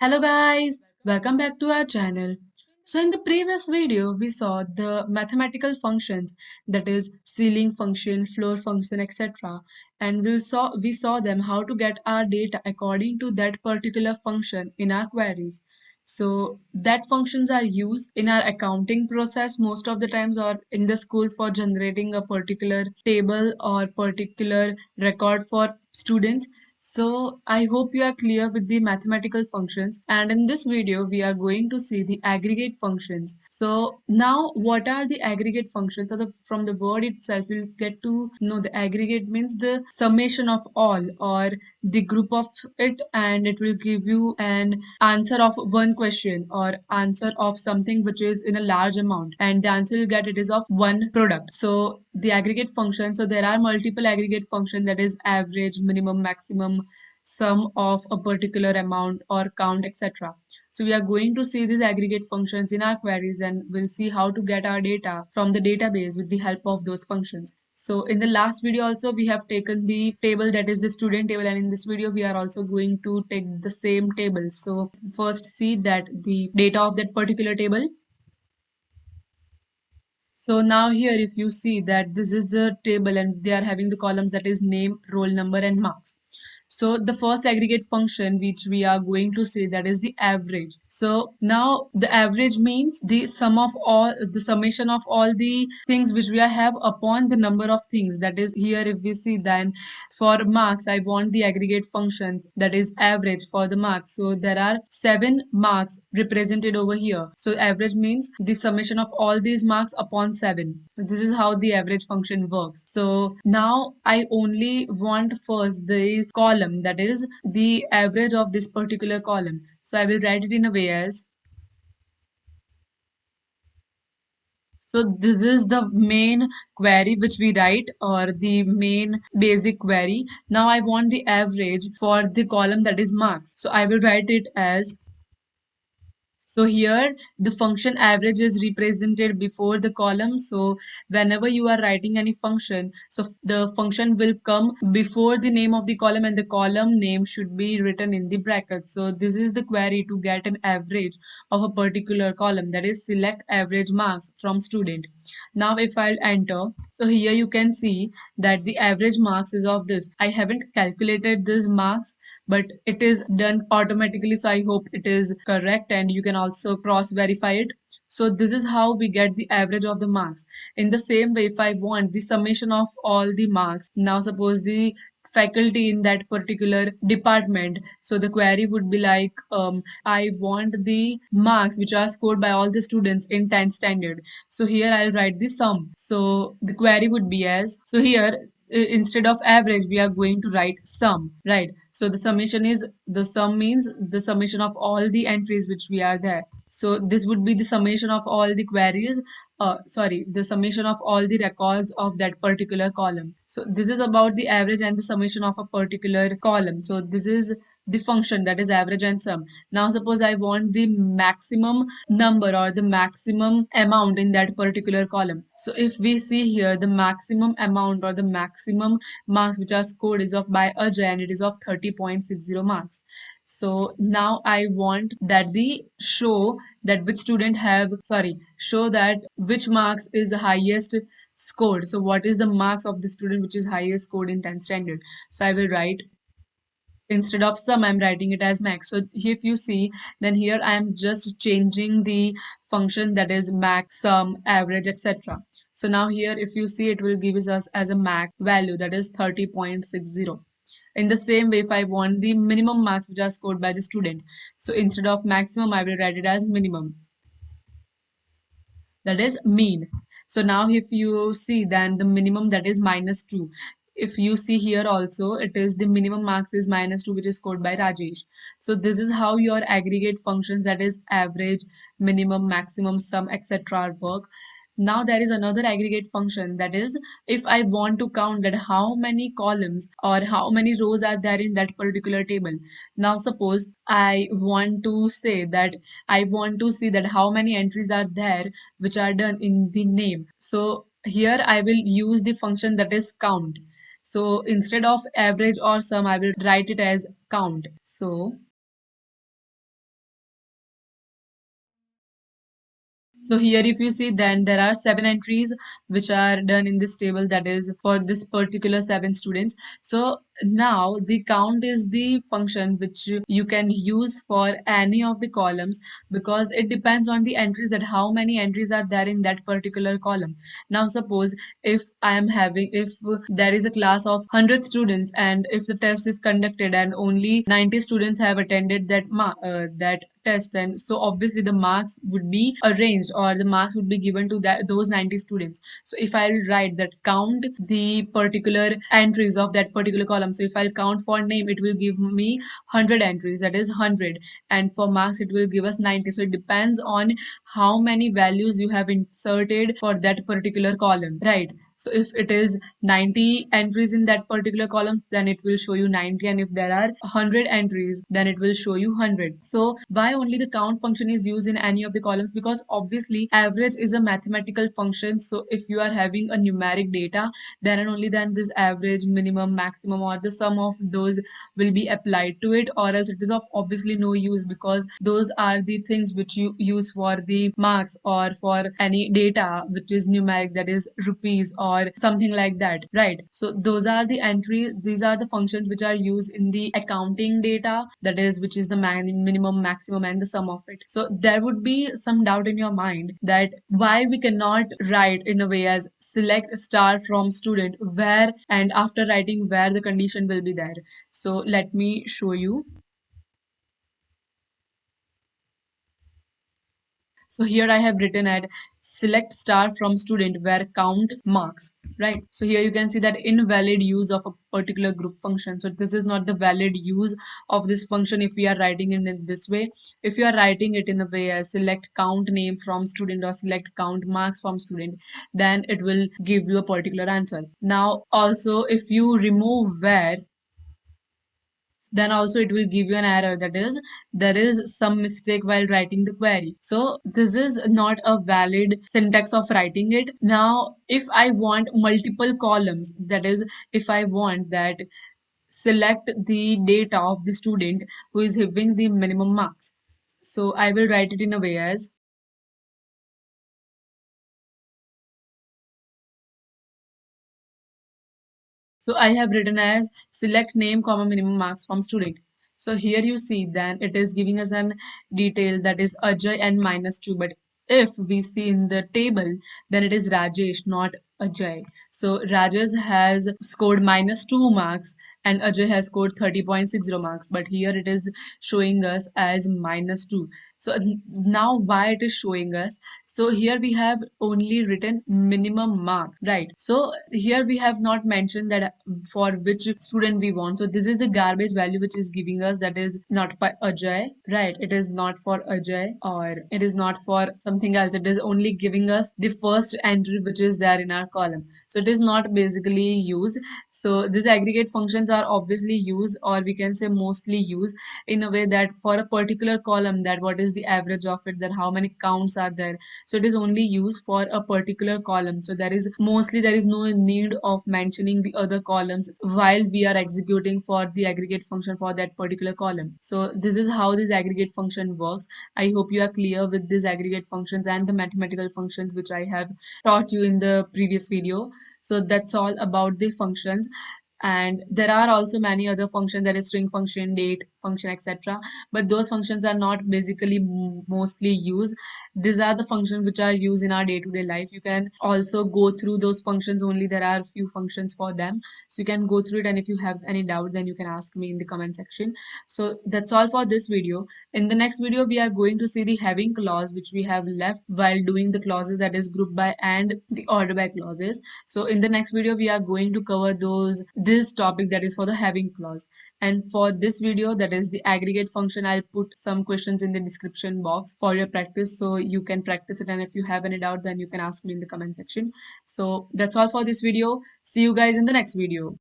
Hello guys, welcome back to our channel. So in the previous video we saw the mathematical functions, that is ceiling function, floor function, etc. and we saw them how to get our data according to that particular function in our queries. So that functions are used in our accounting process most of the times, or in the schools for generating a particular table or particular record for students. So I hope you are clear with the mathematical functions, and in this video we are going to see the aggregate functions. So now what are the aggregate functions? So from the word itself you'll get to know the aggregate means the summation of all or the group of it, and it will give you an answer of one question or answer of something which is in a large amount, and the answer you get it is of one product. So the aggregate function, so there are multiple aggregate function, that is average, minimum, maximum, sum of a particular amount or count, etc. So we are going to see these aggregate functions in our queries, and we'll see how to get our data from the database with the help of those functions. So in the last video also we have taken the table, that is the student table, and in this video we are also going to take the same table. So first see that the data of that particular table. So now here if you see that this is the table and they are having the columns, that is name, roll number and marks. So the first aggregate function which we are going to see, that is the average. So now the average means the sum of all, the summation of all the things which we have upon the number of things. That is here if we see, then for marks I want the aggregate functions, that is average for the marks. So there are 7 marks represented over here. So average means the summation of all these marks upon 7. This is how the average function works. So now I only want first the column, that is the average of this particular column. So I will write it in a way as, so this is the main query which we write, or the main basic query. Now I want the average for the column, that is marks. So I will write it as, so here the function average is represented before the column. So whenever you are writing any function, so the function will come before the name of the column, and the column name should be written in the brackets. So this is the query to get an average of a particular column, that is select average marks from student. Now if I'll enter, so here you can see that the average marks is of this. I haven't calculated this marks, but it is done automatically, so I hope it is correct, and you can also cross verify it. So this is how we get the average of the marks. In the same way, if I want the summation of all the marks, now suppose the faculty in that particular department, so the query would be like, I want the marks which are scored by all the students in 10th standard. So here I'll write the sum. So the query would be as, so here instead of average we are going to write sum, right? So the summation is, the sum means the summation of all the entries which we are there. So this would be the summation of all the queries, sorry, the summation of all the records of that particular column. So this is about the average and the summation of a particular column. So this is the function, that is average and sum. Now suppose I want the maximum number or the maximum amount in that particular column. So if we see here, the maximum amount or the maximum marks which are scored is of by Ajay, and it is of 30.60 marks. So now I want that the show that which student have, sorry, show that which marks is the highest scored. So what is the marks of the student which is highest scored in 10th standard? So I will write, instead of sum I'm writing it as max. So if you see, then here I am just changing the function, that is max, sum, average, etc. So now here if you see, it will give us as a max value, that is 30.60. In the same way, if I want the minimum marks which are scored by the student, so instead of maximum I will write it as minimum, that is mean. So now if you see, then the minimum, that is -2. If you see here also, it is the minimum marks is -2 which is scored by Rajesh. So this is how your aggregate functions, that is average, minimum, maximum, sum, etc. work. Now there is another aggregate function, that is if I want to count that how many columns or how many rows are there in that particular table. Now suppose I want to say that I want to see that how many entries are there which are done in the name. So here I will use the function, that is count. So instead of average or sum, I will write it as count. So So here if you see, then there are 7 entries which are done in this table, that is for this particular 7 students. So now the count is the function which you can use for any of the columns, because it depends on the entries, that how many entries are there in that particular column. Now suppose if there is a class of 100 students, and if the test is conducted and only 90 students have attended that test, and so obviously the marks would be arranged, or the marks would be given to those 90 students. So if I'll write that count the particular entries of that particular column, so if I'll count for name, it will give me 100 entries, that is 100, and for marks it will give us 90. So it depends on how many values you have inserted for that particular column, right? So if it is 90 entries in that particular column, then it will show you 90, and if there are 100 entries, then it will show you 100. So why only the count function is used in any of the columns? Because obviously average is a mathematical function. So if you are having a numeric data, then and only then this average, minimum, maximum, or the sum of those will be applied to it, or else it is of obviously no use, because those are the things which you use for the marks or for any data which is numeric, that is rupees or something like that, right? So those are the entries, these are the functions which are used in the accounting data, that is which is the minimum, maximum, and the sum of it. So there would be some doubt in your mind that why we cannot write in a way as select star from student where, and after writing where, the condition will be there. So let me show you. So here I have written at select star from student where count marks, right? So here you can see that invalid use of a particular group function. So this is not the valid use of this function if we are writing it in this way. If you are writing it in a way as select count name from student or select count marks from student, then it will give you a particular answer. Now also if you remove where, then also it will give you an error, that is there is some mistake while writing the query. So this is not a valid syntax of writing it. Now if I want multiple columns, that is if I want that select the data of the student who is having the minimum marks, so I will write it in a way as, so I have written as select name comma minimum marks from student. So here you see then it is giving us an detail, that is Ajay and -2. But if we see in the table, then it is Rajesh, not Ajay. So Rajesh has scored -2 marks and Ajay has scored 30.60 marks. But here it is showing us as -2. So now why it is showing us? So here we have only written minimum marks, right? So here we have not mentioned that for which student we want. So this is the garbage value which is giving us, that is not for Ajay, right? It is not for Ajay, or it is not for something else. It is only giving us the first entry which is there in our column. So it is not basically used. So these aggregate functions are obviously used, or we can say mostly used, in a way that for a particular column, that what is the average of it, that how many counts are there. So it is only used for a particular column. So there is no need of mentioning the other columns while we are executing for the aggregate function for that particular column. So this is how this aggregate function works. I hope you are clear with these aggregate functions and the mathematical functions which I have taught you in the previous video. So that's all about the functions. And there are also many other functions, that is string function, date function, etc. But those functions are not basically mostly used. These are the functions which are used in our day-to-day life. You can also go through those functions, only there are few functions for them, so you can go through it, and if you have any doubt, then you can ask me in the comment section. So that's all for this video. In the next video we are going to see the having clause, which we have left while doing the clauses, that is group by and the order by clauses. So in the next video we are going to cover this topic, that is for the having clause. And for this video, that is the aggregate function, I'll put some questions in the description box for your practice, so you can practice it, and if you have any doubt, then you can ask me in the comment section. So that's all for this video. See you guys in the next video.